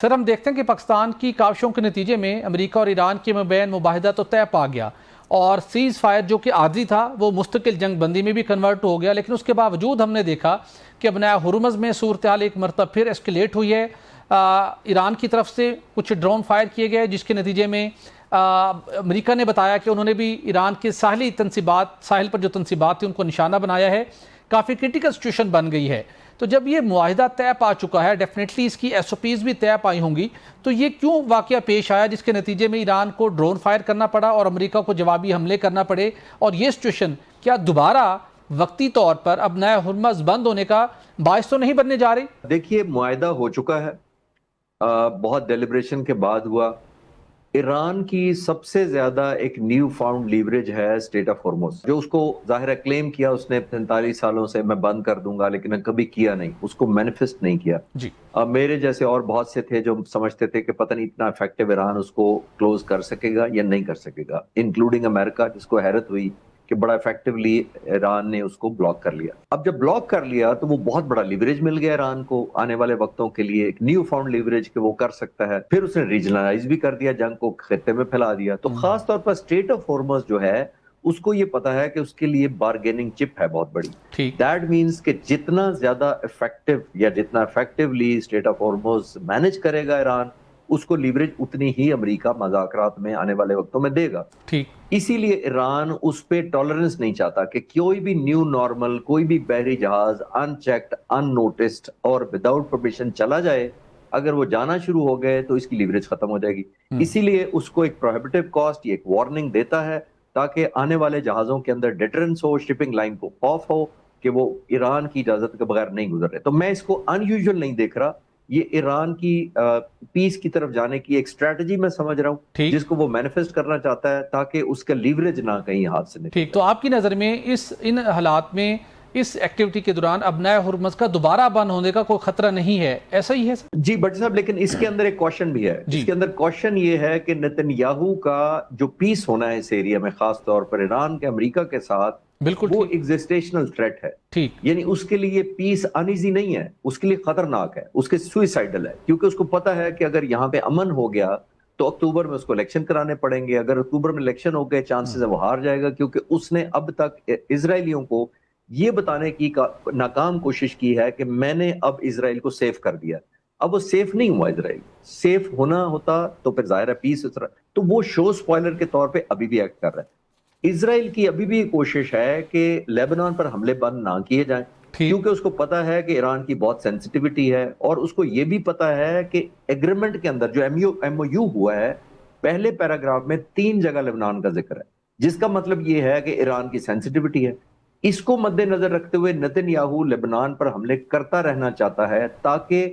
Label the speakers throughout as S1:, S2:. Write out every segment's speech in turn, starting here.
S1: Sir, हम देखते हैं कि पाकिस्तान की काविशों के नतीजे में अमेरिका और ईरान के मबैन मुबाहिदा तो तय पा गया और सीज़ फायर जो कि आर्जी था वो मुस्तकिल जंग बंदी में भी कन्वर्ट हो गया। लेकिन उसके बावजूद हमने देखा कि अब नया हुरमज़ में सूरत हाल एक मरतबा फिर एस्केलेट हुई है। ईरान की तरफ से कुछ ड्रोन फायर किए गए जिसके नतीजे में अमेरिका ने बताया कि उन्होंने भी ईरान के साहिल पर जो तनसीबात थी उनको निशाना बनाया है। काफ़ी क्रिटिकल सिचुएशन बन गई है। तो जब ये मुआहिदा तय पा चुका है, डेफिनेटली इसकी SOPs भी तय पाई होंगी, तो ये क्यों वाकया पेश आया जिसके नतीजे में ईरान को ड्रोन फायर करना पड़ा और अमेरिका को जवाबी हमले करना पड़े? और ये सिचुएशन क्या दोबारा वक्ती तौर पर अब नया हुरमज़ बंद होने का बायस तो नहीं बनने जा रही?
S2: देखिए, मुआहिदा हो चुका है, बहुत डेलिब्रेशन के बाद हुआ। ईरान की सबसे ज्यादा एक न्यू फाउंड लीवरेज है स्टेट ऑफ हॉर्मुज़, जो उसको जाहिर है क्लेम किया उसने 45 सालों से मैं बंद कर दूंगा, लेकिन कभी किया नहीं, उसको मैनिफेस्ट नहीं किया
S1: जी।
S2: मेरे जैसे और बहुत से थे जो समझते थे कि पता नहीं इतना इफेक्टिव ईरान उसको क्लोज कर सकेगा या नहीं कर सकेगा, इंक्लूडिंग अमेरिका, जिसको हैरत हुई कि बड़ा इफेक्टिवली ईरान ने उसको ब्लॉक कर लिया। अब जब ब्लॉक कर लिया तो वो बहुत बड़ा लीवरेज मिल गया ईरान को आने वाले वक्तों के लिए, एक न्यू फाउंड लीवरेज के वो कर सकता है। फिर उसने रीजनलाइज भी कर दिया, जंग को खित्ते में फैला दिया। तो खास तौर पर स्टेट ऑफ हॉर्मुज़ जो है उसको ये पता है कि उसके लिए बार्गेनिंग चिप है बहुत बड़ी। दैट मीन्स कि जितना ज्यादा इफेक्टिव या जितना effectively state of Hormuz manage करेगा ईरान, उसको लीवरेज उतनी ही अमेरिका मज़ाकरात में आने वाले वक्तों में देगा।
S1: ठीक।
S2: इसीलिए ईरान उस पर टॉलरेंस नहीं चाहता कि कोई भी न्यू नॉर्मल, कोई भी बहरी जहाज अनचेक्ड, अननोटिस्ड और विदाउट परमिशन चला जाए। अगर वो जाना शुरू हो गए तो इसकी लीवरेज खत्म हो जाएगी। इसीलिए उसको एक प्रोहिबिटिव कॉस्ट, एक वार्निंग देता है ताकि आने वाले जहाजों के अंदर डिटरेंस हो, शिपिंग लाइन को खौफ हो कि वो ईरान की इजाजत के बगैर नहीं गुजर रहे। तो मैं इसको अनयूजुअल नहीं देख रहा, ये ईरान की पीस की तरफ जाने की एक स्ट्रेटजी मैं समझ रहा हूँ, जिसको वो मैनिफेस्ट करना चाहता है ताकि उसका लीवरेज ना कहीं हाथ से निकले।
S1: ठीक, तो आपकी नज़र में इन हालात में, इस एक्टिविटी के दौरान अब नया हुरमज़ का दोबारा बंद होने का कोई खतरा नहीं है, ऐसा ही है सर?
S2: जी भट्टी साहब, लेकिन इसके अंदर एक क्वेश्चन भी है। इसके अंदर क्वेश्चन ये है कि नेतन्याहू का जो पीस होना है इस एरिया में, खास तौर पर ईरान के अमेरिका के साथ,
S1: बिल्कुल
S2: वो एग्जिस्टेशनल थ्रेट है।
S1: ठीक,
S2: यानी उसके लिए पीस अनईजी नहीं है, उसके लिए खतरनाक है, उसके सुइसाइडल है, क्योंकि उसको पता है कि अगर यहाँ पे अमन हो गया तो अक्टूबर में उसको इलेक्शन कराने पड़ेंगे। अगर अक्टूबर में इलेक्शन हो गए, चांसेस है वो हार जाएगा, क्योंकि उसने अब तक इजरायलियों को ये बताने की नाकाम कोशिश की है कि मैंने अब इजराइल को सेफ कर दिया। अब वो सेफ नहीं हुआ, इजराइल सेफ होना होता तो फिर जाहिर है पीस। तो वो शो स्पॉइलर के तौर पे अभी भी एक्ट कर रहा है। इजराइल की अभी भी कोशिश है कि लेबनान पर हमले बंद ना किए जाएं, क्योंकि उसको पता है कि ईरान की बहुत सेंसिटिविटी है, और उसको ये भी पता है कि एग्रीमेंट के अंदर जो MOU हुआ है, पहले पैराग्राफ में 3 जगह लेबनान का जिक्र है, जिसका मतलब ये है कि ईरान की सेंसिटिविटी है। इसको मद्देनजर रखते हुए नेतन्याहू लेबनान पर हमले करता रहना चाहता है ताकि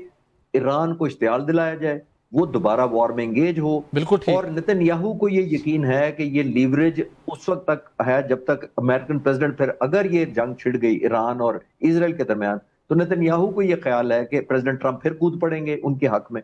S2: ईरान को इश्तियाल दिलाया जाए, वो दोबारा वॉर में एंगेज हो।
S1: बिल्कुल ठीक।
S2: और नेतन्याहू को ये यकीन है कि ये लीवरेज उस वक्त तक है जब तक अमेरिकन प्रेसिडेंट, फिर अगर ये जंग छिड़ गई ईरान और इजराइल के दरमियान, तो नेतन्याहू को ये ख्याल है कि प्रेसिडेंट ट्रंप फिर कूद पड़ेंगे उनके हक में।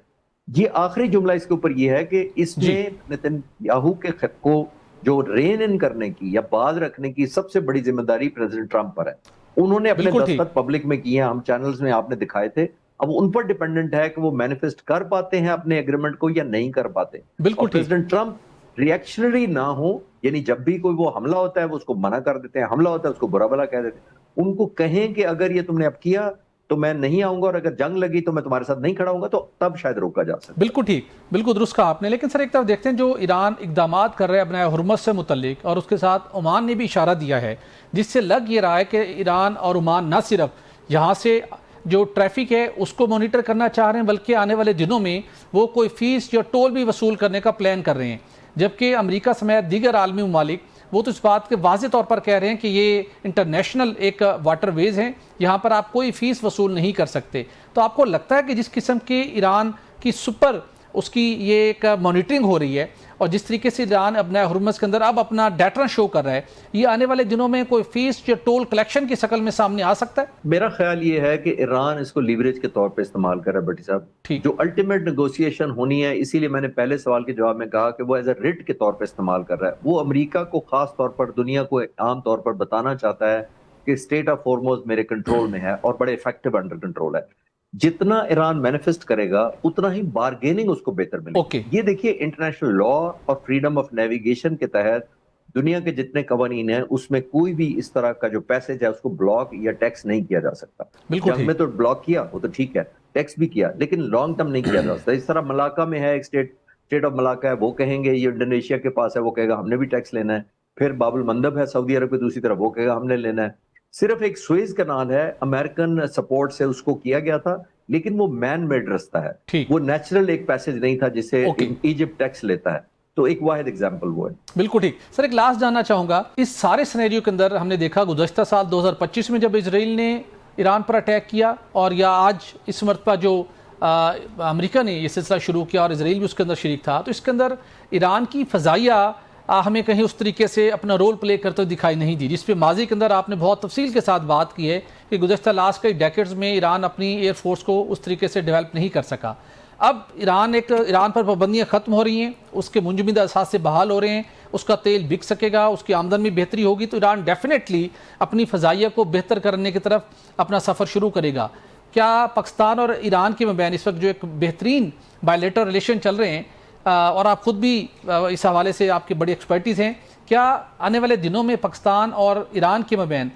S2: ये आखिरी जुमला इसके ऊपर ये है कि इसमें नेतन्याहू के खत को जो रेन इन करने की या बाज रखने की सबसे बड़ी जिम्मेदारी प्रेसिडेंट ट्रंप पर है। उन्होंने अपने दस्तखत पब्लिक में किए हैं, हम चैनल्स में आपने दिखाए थे। अब उन पर डिपेंडेंट है कि वो मैनिफेस्ट कर पाते हैं अपने एग्रीमेंट को या नहीं कर पाते।
S1: बिल्कुल।
S2: प्रेसिडेंट ट्रंप रिएक्शनरी ना हो, यानी जब भी कोई वो हमला होता है वो उसको मना कर देते हैं, हमला होता है उसको बुरा भला कह देते हैं। उनको कहें कि अगर ये तुमने अब किया तो मैं नहीं आऊंगा, और अगर जंग लगी तो मैं तुम्हारे साथ नहीं खड़ा हूंगा, तो तब शायद रोका जा सकता है।
S1: बिल्कुल ठीक, बिल्कुल दुरुस्त कहा आपने। लेकिन सर, एक तरफ देखते हैं जो ईरान इकदाम कर रहे हैं अपने हुरमज़ से मुतल्लिक, और उसके साथ ओमान ने भी इशारा दिया है, जिससे लग ये रहा है कि ईरान और ओमान न सिर्फ यहाँ से जो ट्रैफिक है उसको मॉनिटर करना चाह रहे हैं, बल्कि आने वाले दिनों में वो कोई फीस या टोल भी वसूल करने का प्लान कर रहे हैं। जबकि अमेरिका समेत दीगर आलमी ममालिक वो तो इस बात के वाज़े तौर पर कह रहे हैं कि ये इंटरनेशनल एक वाटरवेज हैं, यहाँ पर आप कोई फीस वसूल नहीं कर सकते। तो आपको लगता है कि जिस किस्म की ईरान की सुपर उसकी ये एक मॉनिटरिंग हो रही है, और जिस तरीके से ईरान अपना हुरमज़ के अंदर अब अपना डेटा शो कर रहा है, ये आने वाले दिनों में कोई फीस या टोल कलेक्शन की शक्ल में सामने आ सकता है?
S2: मेरा ख्याल ये है कि ईरान इसको लीवरेज के तौर पे इस्तेमाल कर रहा है भट्टी साहब, जो अल्टीमेट नेगोशिएशन होनी है। इसीलिए मैंने पहले सवाल के जवाब में कहा कि वो एज ए रिट के तौर पे इस्तेमाल कर रहा है। वो अमेरिका को, खास तौर पर दुनिया को आम तौर पर बताना चाहता है कि स्टेट ऑफ हॉर्मुज़ मेरे कंट्रोल में है और बड़े इफेक्टिव अंडर कंट्रोल है। जितना ईरान मैनिफेस्ट करेगा उतना ही बार्गेनिंग उसको बेहतर मिलेगी।
S1: ओके।
S2: ये देखिए, इंटरनेशनल लॉ और फ्रीडम ऑफ नेविगेशन के तहत दुनिया के जितने कवानीन हैं उसमें कोई भी इस तरह का जो पैसेज है उसको ब्लॉक या टैक्स नहीं किया जा सकता।
S1: बिल्कुल
S2: जंग
S1: ठीक।
S2: में तो ब्लॉक किया, वो तो ठीक है, टैक्स भी किया, लेकिन लॉन्ग टर्म नहीं किया जा सकता। इस तरह मलाका में है, एक स्टेट ऑफ मलाका है, वो कहेंगे ये इंडोनेशिया के पास है, वो कहेगा हमने भी टैक्स लेना है। फिर बाबुल मंदब है सऊदी अरब के दूसरी तरफ, वो कहेगा हमने लेना है। सिर्फ एक सुएज कनाल है, अमेरिकन सपोर्ट से उसको किया गया था, लेकिन वो मैन मेड रास्ता है,
S1: ठीक।
S2: वो नेचुरल एक पैसेज नहीं था जिसे
S1: ओके।
S2: इजिप्ट टैक्स लेता है। तो एक वाहिद एग्जाम्पल वो है।
S1: बिल्कुल ठीक। सर एक लास्ट जानना चाहूंगा, इस सारे सिनेरियो के अंदर हमने देखा गुज़श्ता साल 2025 में जब इजराइल ने ईरान पर अटैक किया, और या आज इस मरतबा जो अमेरिका ने ये सिलसिला शुरू किया और इजराइल भी उसके अंदर शरीक था, तो इसके अंदर ईरान की फ़ज़ाइया हमें कहीं उस तरीके से अपना रोल प्ले करते हुए दिखाई नहीं दी, जिस पे माजी के अंदर आपने बहुत तफसील के साथ बात की है कि गुज़श्ता लास्ट कई डेकेड्स में ईरान अपनी एयरफोर्स को उस तरीके से डेवलप नहीं कर सका। अब ईरान पर पाबंदियाँ ख़त्म हो रही हैं, उसके मुंजमदा असास से बहाल हो रहे हैं, उसका तेल बिक सकेगा, उसकी आमदन में बेहतरी होगी, तो ईरान डेफिनेटली अपनी फ़ज़ाइया को बेहतर करने की तरफ अपना सफ़र शुरू करेगा। क्या पाकिस्तान और ईरान के मबैन इस वक्त जो एक बेहतरीन बायलैटरल रिलेशन चल रहे हैं, और आप खुद भी इस हवाले से आपकी बड़ी एक्सपर्टीज़ हैं, क्या आने वाले दिनों में पाकिस्तान और ईरान के मबैन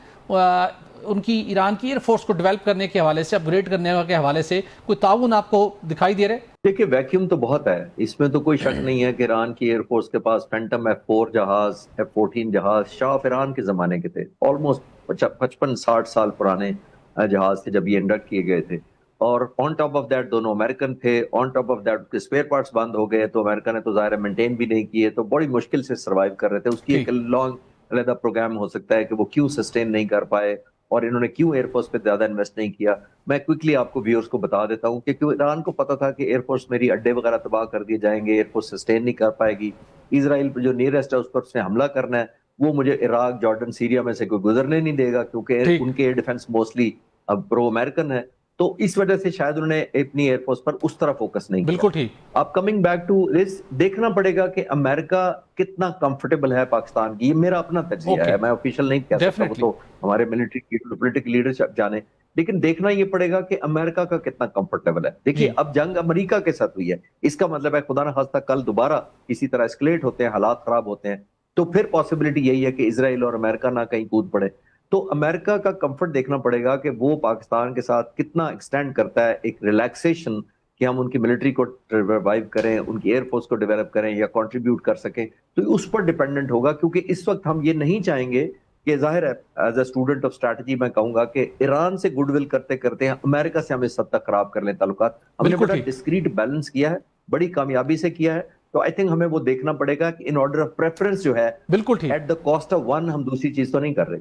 S1: उनकी ईरान की एयरफोर्स को डेवलप करने के हवाले से, अपग्रेड करने के हवाले से कोई ताउन आपको दिखाई दे रहे?
S2: देखिए, वैक्यूम तो बहुत है, इसमें तो कोई शक नहीं है कि ईरान की एयरफोर्स के पास फैंटम F4 जहाज, F14 जहाज शाह ऑफ ईरान के जमाने के थे, ऑलमोस्ट 55-60 साल पुराने जहाज थे जब ये इंडक्ट किए गए थे। और ऑन टॉप ऑफ दैट दोनों अमेरिकन थे, ऑन टॉप ऑफ दैट उसके स्पेयर पार्ट्स बंद हो गए तो अमेरिका ने तो ज़ाहिर मेंटेन भी नहीं किए, तो बड़ी मुश्किल से सर्वाइव कर रहे थे। उसकी एक लॉन्ग अलहदा प्रोग्राम हो सकता है कि वो क्यों सस्टेन नहीं कर पाए और इन्होंने क्यों एयरफोर्स पे ज्यादा इन्वेस्ट नहीं किया। मैं क्विकली आपको व्यूअर्स को बता देता हूँ कि ईरान को पता था कि एयरफोर्स मेरी अड्डे वगैरह तबाह कर दिए जाएंगे, एयरफोर्स सस्टेन नहीं कर पाएगी, इसराइल जो नियरेस्ट है उस पर उसने हमला करना है, वो मुझे इराक, जॉर्डन, सीरिया में से कोई गुजरने नहीं देगा क्योंकि उनके एयर डिफेंस मोस्टली अब प्रो अमेरिकन है। तो इस वजह से शायद उन्होंने अपनी एयरफोर्स पर उस तरह फोकस नहीं किया।
S1: बिल्कुल ठीक।
S2: अब कमिंग बैक टू दिस, देखना पड़ेगा कि अमेरिका कितना कंफर्टेबल है पाकिस्तान की। ये मेरा अपना तज्जिया है, मैं ऑफिशियल नहीं कह सकता, वो तो हमारे मिलिट्री पॉलिटिकल लीडरशिप जाने, लेकिन देखना ये पड़ेगा कि अमेरिका का कितना कंफर्टेबल है। देखिए, अब जंग अमेरिका के साथ हुई है, इसका मतलब है खुदा न खास्ता कल दोबारा इसी तरह एस्केलेट होते हैं, हालात खराब होते हैं, तो फिर पॉसिबिलिटी यही है कि इजराइल और अमेरिका ना कहीं कूद पड़े। तो अमेरिका का कंफर्ट देखना पड़ेगा कि वो पाकिस्तान के साथ कितना एक्सटेंड करता है एक रिलैक्सेशन, कि हम उनकी मिलिट्री को रिवाइव करें, उनकी एयरफोर्स को डेवलप करें या कंट्रीब्यूट कर सकें, तो उस पर डिपेंडेंट होगा। क्योंकि इस वक्त हम ये नहीं चाहेंगे कि, जाहिर है as a student of strategy मैं कहूंगा कि ईरान से गुडविल करते करते अमेरिका से हम इस हद तक खराब कर लें ताल्लुकात। हमने बड़ा डिस्क्रीट बैलेंस किया है, बड़ी कामयाबी से किया है, तो आई थिंक हमें वो देखना पड़ेगा कि इन ऑर्डर ऑफ प्रेफरेंस जो है,
S1: बिल्कुल ठीक,
S2: at the cost of one हम दूसरी चीज तो नहीं कर रहे।